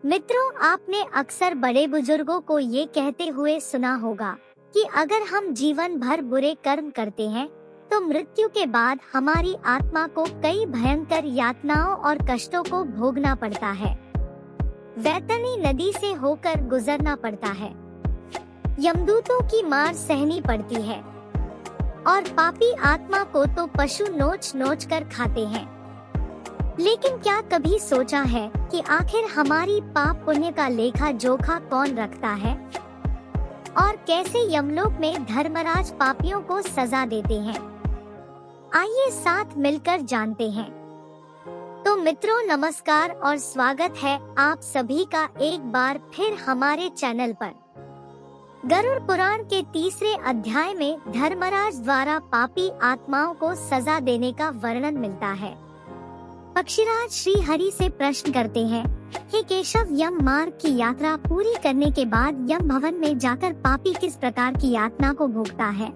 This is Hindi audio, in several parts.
मित्रों, आपने अक्सर बड़े बुजुर्गों को ये कहते हुए सुना होगा कि अगर हम जीवन भर बुरे कर्म करते हैं तो मृत्यु के बाद हमारी आत्मा को कई भयंकर यातनाओं और कष्टों को भोगना पड़ता है। वैतरणी नदी से होकर गुजरना पड़ता है, यमदूतों की मार सहनी पड़ती है और पापी आत्मा को तो पशु नोच नोच कर खाते हैं। लेकिन क्या कभी सोचा है कि आखिर हमारी पाप पुण्य का लेखा जोखा कौन रखता है और कैसे यमलोक में धर्मराज पापियों को सजा देते हैं? आइए साथ मिलकर जानते हैं। तो मित्रों, नमस्कार और स्वागत है आप सभी का एक बार फिर हमारे चैनल पर। गरुड़ पुराण के 3 अध्याय में धर्मराज द्वारा पापी आत्माओं को सजा देने का वर्णन मिलता है। पक्षीराज श्री हरि से प्रश्न करते हैं, हे केशव, यम मार्ग की यात्रा पूरी करने के बाद यम भवन में जाकर पापी किस प्रकार की यातना को भोगता है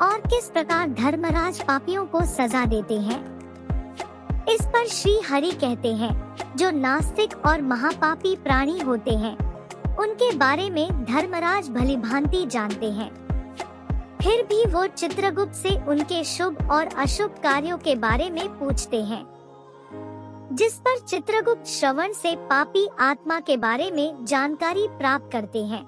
और किस प्रकार धर्मराज पापियों को सजा देते हैं? इस पर श्री हरि कहते हैं, जो नास्तिक और महापापी प्राणी होते हैं उनके बारे में धर्मराज भलीभांति जानते हैं। फिर भी वो चित्रगुप्त से उनके शुभ और अशुभ कार्यों के बारे में पूछते हैं, जिस पर चित्रगुप्त श्रवण से पापी आत्मा के बारे में जानकारी प्राप्त करते हैं।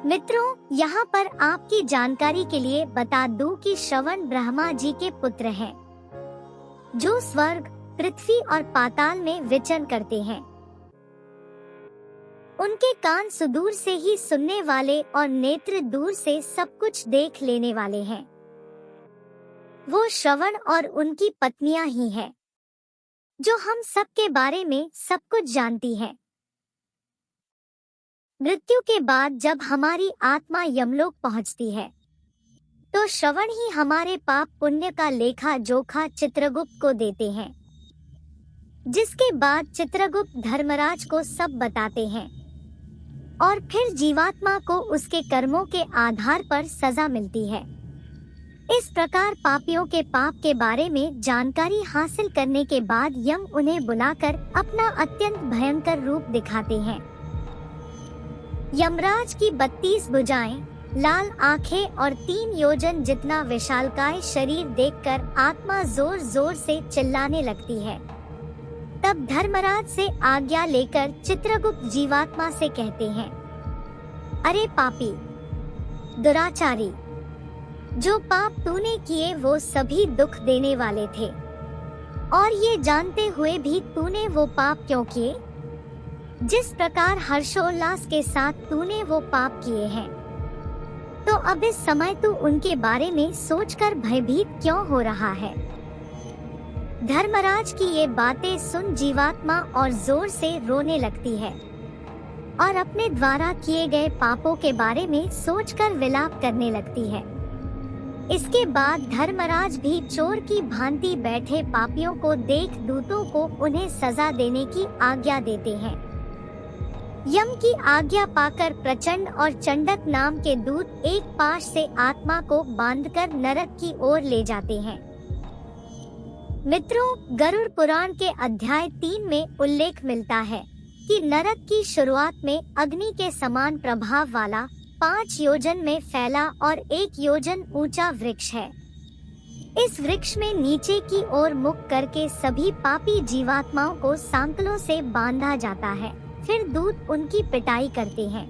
मित्रों, यहाँ पर आपकी जानकारी के लिए बता दूं कि श्रवण ब्रह्मा जी के पुत्र हैं, जो स्वर्ग, पृथ्वी और पाताल में विचरण करते हैं। उनके कान सुदूर से ही सुनने वाले और नेत्र दूर से सब कुछ देख लेने वाले हैं। वो श्रवण और उनकी पत्नियां ही हैं, जो हम सब के बारे में सब कुछ जानती हैं। मृत्यु के बाद जब हमारी आत्मा यमलोक पहुंचती है, तो श्रवण ही हमारे पाप पुण्य का लेखा जोखा चित्रगुप्त को देते हैं, जिसके बाद चित्रगुप्त धर्मराज को सब बताते हैं और फिर जीवात्मा को उसके कर्मों के आधार पर सजा मिलती है। इस प्रकार पापियों के पाप के बारे में जानकारी हासिल करने के बाद यम उन्हें बुलाकर अपना अत्यंत भयंकर रूप दिखाते हैं। यमराज की 32 भुजाएं, लाल आंखें और 3 योजन जितना विशालकाय शरीर देखकर आत्मा जोर जोर से चिल्लाने लगती है। तब धर्मराज से आज्ञा लेकर चित्रगुप्त जीवात्मा से कहते हैं, अरे पापी, दुराचारी, जो पाप तूने किए वो सभी दुख देने वाले थे और ये जानते हुए भी तूने वो पाप क्यों किए? जिस प्रकार हर्षोल्लास के साथ तूने वो पाप किए हैं, तो अब इस समय तू उनके बारे में सोचकर भयभीत क्यों हो रहा है? धर्मराज की ये बातें सुन जीवात्मा और जोर से रोने लगती है और अपने द्वारा किए गए पापों के बारे में सोचकर विलाप करने लगती है। इसके बाद धर्मराज भी चोर की भांति बैठे पापियों को देख दूतों को उन्हें सजा देने की आज्ञा देते हैं। यम की आज्ञा पाकर प्रचंड और चंडक नाम के दूत एक पाश से आत्मा को बांधकर नरक की ओर ले जाते हैं। मित्रों, गरुड़ पुराण के अध्याय 3 में उल्लेख मिलता है कि नरक की शुरुआत में अग्नि के समान प्रभाव वाला 5 योजन में फैला और 1 योजन ऊंचा वृक्ष है। इस वृक्ष में नीचे की ओर मुख करके सभी पापी जीवात्माओं को सांकलों से बांधा जाता है। फिर दूत उनकी पिटाई करते हैं।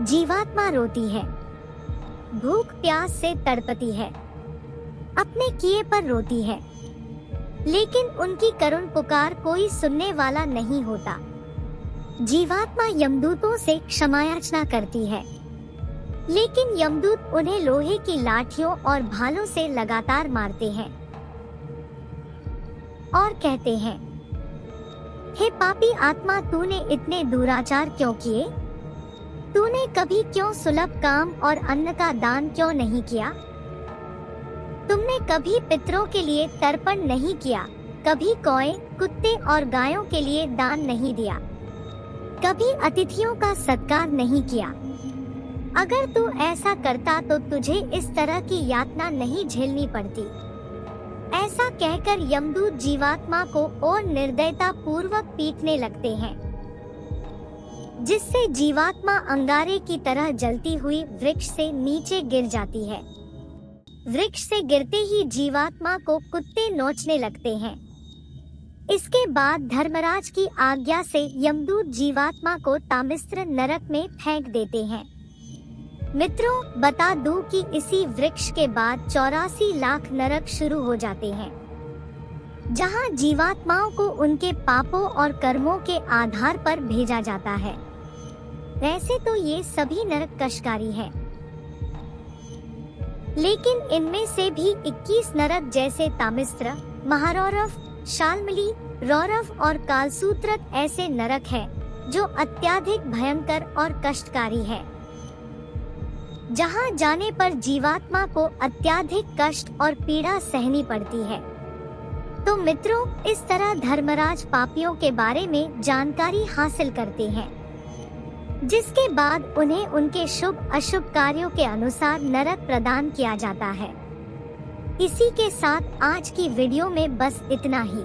जीवात्मा रोती है, भूख प्यास से तड़पती है, अपने किए पर रोती है, लेकिन उनकी करुण पुकार कोई सुनने वाला नहीं होता। जीवात्मा यमदूतों से क्षमायाचना करती है, लेकिन यमदूत उन्हें लोहे की लाठियों और भालों से लगातार मारते हैं और कहते हैं, हे पापी आत्मा, तूने इतने दुराचार क्यों किए? तूने कभी क्यों सुलभ काम और अन्न का दान क्यों नहीं किया? तुमने कभी पितरों के लिए तर्पण नहीं किया, कभी कौए, कुत्ते और गायों के लिए दान नहीं दिया, कभी अतिथियों का सत्कार नहीं किया। अगर तू ऐसा करता तो तुझे इस तरह की यातना नहीं झेलनी पड़ती। ऐसा कहकर यमदूत जीवात्मा को और निर्दयता पूर्वक पीटने लगते हैं, जिससे जीवात्मा अंगारे की तरह जलती हुई वृक्ष से नीचे गिर जाती है। वृक्ष से गिरते ही जीवात्मा को कुत्ते नोचने लगते हैं। इसके बाद धर्मराज की आज्ञा से यमदूत जीवात्मा को तामिस्र नरक में फेंक देते हैं। मित्रों, बता दूं कि इसी वृक्ष के बाद 84 लाख नरक शुरू हो जाते हैं, जहां जीवात्माओं को उनके पापों और कर्मों के आधार पर भेजा जाता है। वैसे तो ये सभी नरक कशकारी हैं, लेकिन इनमें से भी 21 नरक जैसे तामिस्र, महारौरव, शाल्मली, रौरव और कालसूत्रक ऐसे नरक हैं जो अत्यधिक भयंकर और कष्टकारी है, जहां जाने पर जीवात्मा को अत्यधिक कष्ट और पीड़ा सहनी पड़ती है। तो मित्रों, इस तरह धर्मराज पापियों के बारे में जानकारी हासिल करते हैं, जिसके बाद उन्हें उनके शुभ अशुभ कार्यों के अनुसार नरक प्रदान किया जाता है। इसी के साथ आज की वीडियो में बस इतना ही।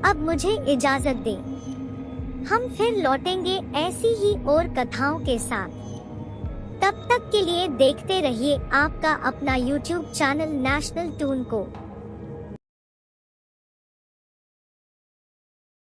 अब मुझे इजाजत दें। हम फिर लौटेंगे ऐसी ही और कथाओं के साथ। तब तक के लिए देखते रहिए आपका अपना YouTube चैनल नेशनल टून को।